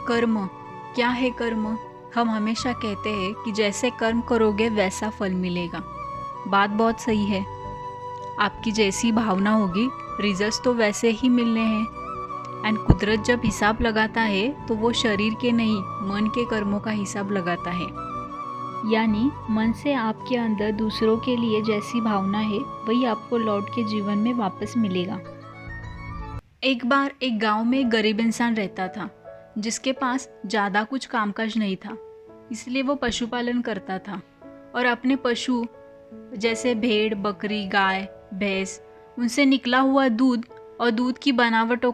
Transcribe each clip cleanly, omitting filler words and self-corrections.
कर्म क्या है? कर्म हम हमेशा कहते हैं कि जैसे कर्म करोगे वैसा फल मिलेगा। बात बहुत सही है। आपकी जैसी भावना होगी रिजल्ट्स तो वैसे ही मिलने हैं। एंड कुदरत जब हिसाब लगाता है तो वो शरीर के नहीं मन के कर्मों का हिसाब लगाता है। यानी मन से आपके अंदर दूसरों के लिए जैसी भावना है वही आपको लौट के जीवन में वापस मिलेगा। एक बार एक गांव में एक गरीब इंसान रहता था जिसके पास ज़्यादा कुछ कामकाज नहीं था, इसलिए वो पशुपालन करता था और अपने पशु जैसे भेड़, बकरी, गाय, भैंस, उनसे निकला हुआ दूध और दूध की बनावटों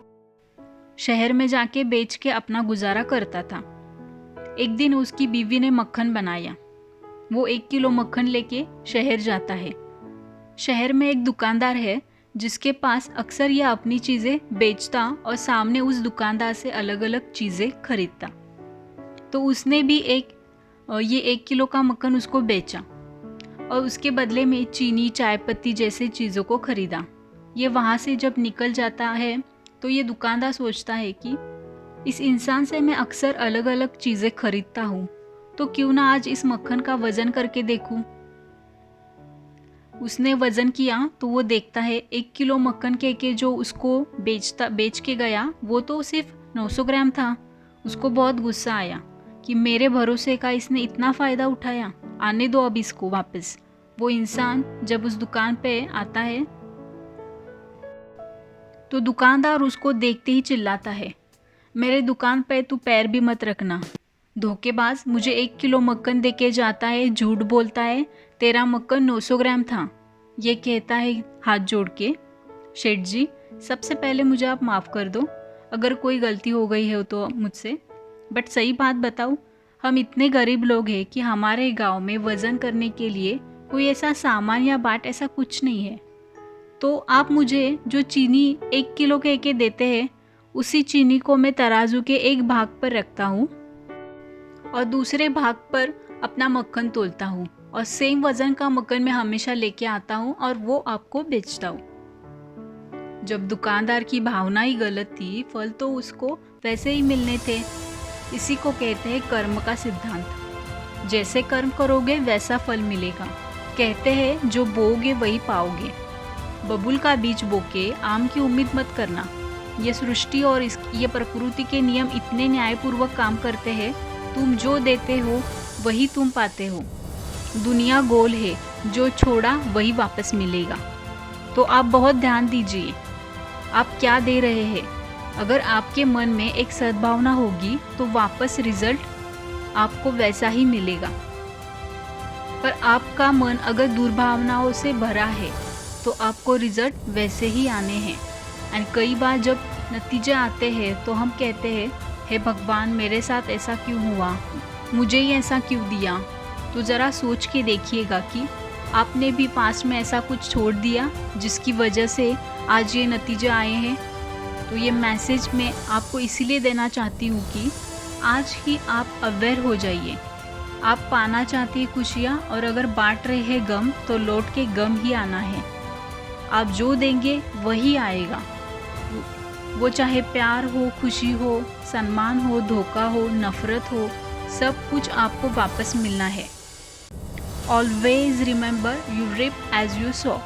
शहर में जाके बेच के अपना गुजारा करता था। एक दिन उसकी बीवी ने मक्खन बनाया। वो 1 किलो मक्खन लेके शहर जाता है। शहर में एक दुकानदार है जिसके पास अक्सर यह अपनी चीज़ें बेचता और सामने उस दुकानदार से अलग अलग चीज़ें खरीदता। तो उसने भी ये 1 किलो का मक्खन उसको बेचा और उसके बदले में चीनी, चाय पत्ती जैसे चीज़ों को खरीदा। ये वहाँ से जब निकल जाता है तो ये दुकानदार सोचता है कि इस इंसान से मैं अक्सर अलग अलग चीज़ें खरीदता हूँ, तो क्यों ना आज इस मक्खन का वज़न करके देखूँ। उसने वज़न किया तो वो देखता है 1 किलो मक्खन के जो उसको बेच के गया वो तो सिर्फ 900 ग्राम था। उसको बहुत गुस्सा आया कि मेरे भरोसे का इसने इतना फ़ायदा उठाया, आने दो अब इसको वापस। वो इंसान जब उस दुकान पे आता है तो दुकानदार उसको देखते ही चिल्लाता है, मेरे दुकान पे तू पैर भी मत रखना, धोखेबाज, मुझे 1 किलो मक्खन दे के जाता है, झूठ बोलता है, तेरा मक्खन 900 ग्राम था। ये कहता है हाथ जोड़ के, शेठ जी सबसे पहले मुझे आप माफ़ कर दो अगर कोई गलती हो गई है तो मुझसे, बट सही बात बताऊँ, हम इतने गरीब लोग हैं कि हमारे गांव में वज़न करने के लिए कोई ऐसा सामान या बाट ऐसा कुछ नहीं है। तो आप मुझे जो चीनी 1 किलो के देते हैं उसी चीनी को मैं तराजू के एक भाग पर रखता हूँ और दूसरे भाग पर अपना मक्खन तोलता हूँ और सेम वज़न का मक्खन मैं हमेशा लेके आता हूँ और वो आपको बेचता हूँ। जब दुकानदार की भावना ही गलत थी, फल तो उसको वैसे ही मिलने थे। इसी को कहते हैं कर्म का सिद्धांत। जैसे कर्म करोगे वैसा फल मिलेगा। कहते हैं जो बोओगे वही पाओगे। बबूल का बीज बोके आम की उम्मीद मत करना। ये सृष्टि और ये प्रकृति के नियम इतने न्यायपूर्वक काम करते हैं, तुम जो देते हो वही तुम पाते हो। दुनिया गोल है, जो छोड़ा वही वापस मिलेगा। तो आप बहुत ध्यान दीजिए आप क्या दे रहे हैं। अगर आपके मन में एक सद्भावना होगी तो वापस रिजल्ट आपको वैसा ही मिलेगा। पर आपका मन अगर दुर्भावनाओं से भरा है तो आपको रिजल्ट वैसे ही आने हैं। एंड कई बार जब नतीजे आते हैं तो हम कहते हैं, हे भगवान मेरे साथ ऐसा क्यों हुआ, मुझे ही ऐसा क्यों दिया। तो ज़रा सोच के देखिएगा कि आपने भी पास्ट में ऐसा कुछ छोड़ दिया जिसकी वजह से आज ये नतीजे आए हैं। तो ये मैसेज मैं आपको इसीलिए देना चाहती हूँ कि आज ही आप अवेयर हो जाइए। आप पाना चाहती है खुशियाँ और अगर बांट रहे हैं गम तो लौट के गम ही आना है। आप जो देंगे वही आएगा, वो चाहे प्यार हो, खुशी हो, सम्मान हो, धोखा हो, नफरत हो, सब कुछ आपको वापस मिलना है। Always remember you reap as you so.